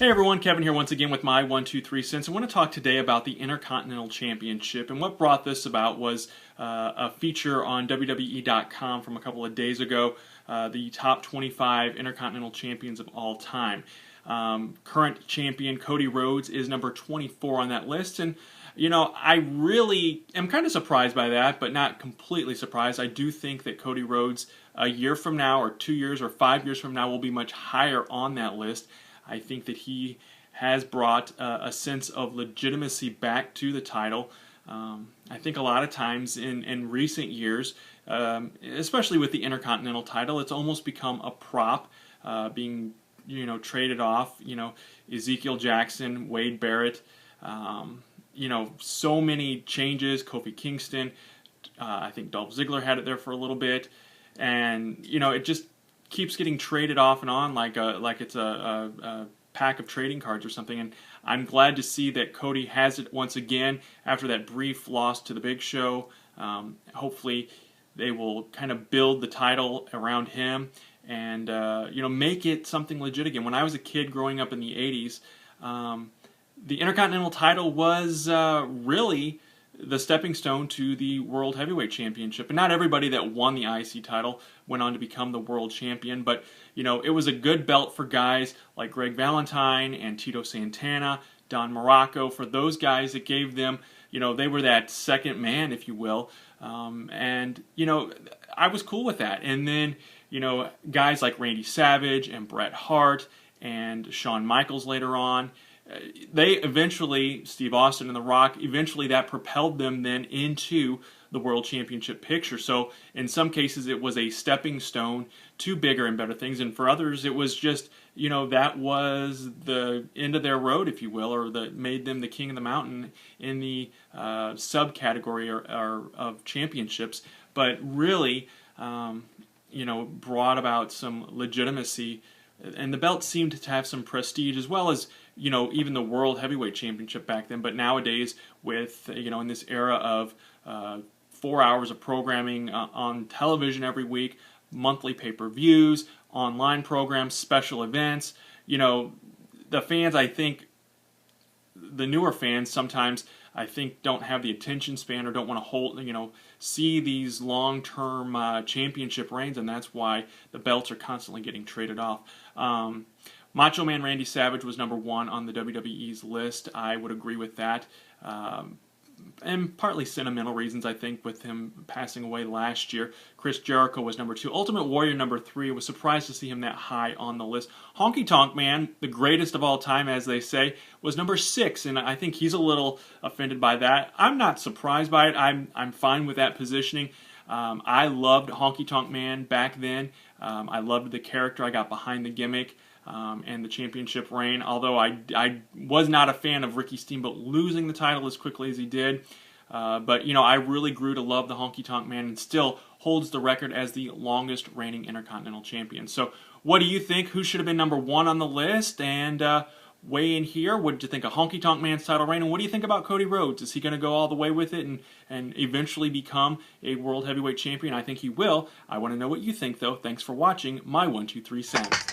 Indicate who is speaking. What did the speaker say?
Speaker 1: Hey everyone, Kevin here once again with my 1, 2, 3 cents. I want to talk today about the Intercontinental Championship, and what brought this about was a feature on WWE.com from a couple of days ago, the top 25 Intercontinental Champions of all time. Current champion Cody Rhodes is number 24 on that list, and you know, I really am kind of surprised by that, but not completely surprised. I do think that Cody Rhodes a year from now, or 2 years, or 5 years from now will be much higher on that list. I think that he has brought a sense of legitimacy back to the title. I think a lot of times in recent years, especially with the Intercontinental title, it's almost become a prop, being traded off. Ezekiel Jackson, Wade Barrett, so many changes. Kofi Kingston, I think Dolph Ziggler had it there for a little bit, and it just keeps getting traded off and on like it's a pack of trading cards or something. And I'm glad to see that Cody has it once again after that brief loss to the Big Show. Hopefully they will kind of build the title around him and make it something legit again. When I was a kid growing up in the 80s, the Intercontinental title was really the stepping stone to the World Heavyweight Championship. And not everybody that won the IC title went on to become the world champion, but it was a good belt for guys like Greg Valentine and Tito Santana, Don Morocco. For those guys, it gave them, they were that second man, if you will. And I was cool with that. And then, guys like Randy Savage and Bret Hart and Shawn Michaels later on, they eventually, Steve Austin and The Rock, eventually that propelled them then into the World Championship picture. So in some cases it was a stepping stone to bigger and better things, and for others it was just, that was the end of their road, if you will, or that made them the king of the mountain in the subcategory or of championships. But really, brought about some legitimacy, and the belt seemed to have some prestige, as well as even the World Heavyweight Championship back then. But nowadays, with in this era of 4 hours of programming on television every week, monthly pay-per-views, online programs, special events, the fans, I think, the newer fans sometimes, I think, don't have the attention span or don't want to see these long-term championship reigns, and that's why the belts are constantly getting traded off. Macho Man Randy Savage was number 1 on the WWE's list. I would agree with that. And partly sentimental reasons, I think, with him passing away last year. Chris Jericho was number 2. Ultimate Warrior number 3. I was surprised to see him that high on the list. Honky Tonk Man, the greatest of all time, as they say, was number 6, and I think he's a little offended by that. I'm not surprised by it. I'm fine with that positioning. I loved Honky Tonk Man back then. I loved the character. I got behind the gimmick. And the championship reign, although I was not a fan of Ricky Steamboat losing the title as quickly as he did. But I really grew to love the Honky Tonk Man, and still holds the record as the longest reigning Intercontinental Champion. So what do you think? Who should have been number 1 on the list? And weigh in here. What did you think of Honky Tonk Man's title reign? And what do you think about Cody Rhodes? Is he going to go all the way with it and eventually become a World Heavyweight Champion? I think he will. I want to know what you think, though. Thanks for watching my 1, 2, 3 cents.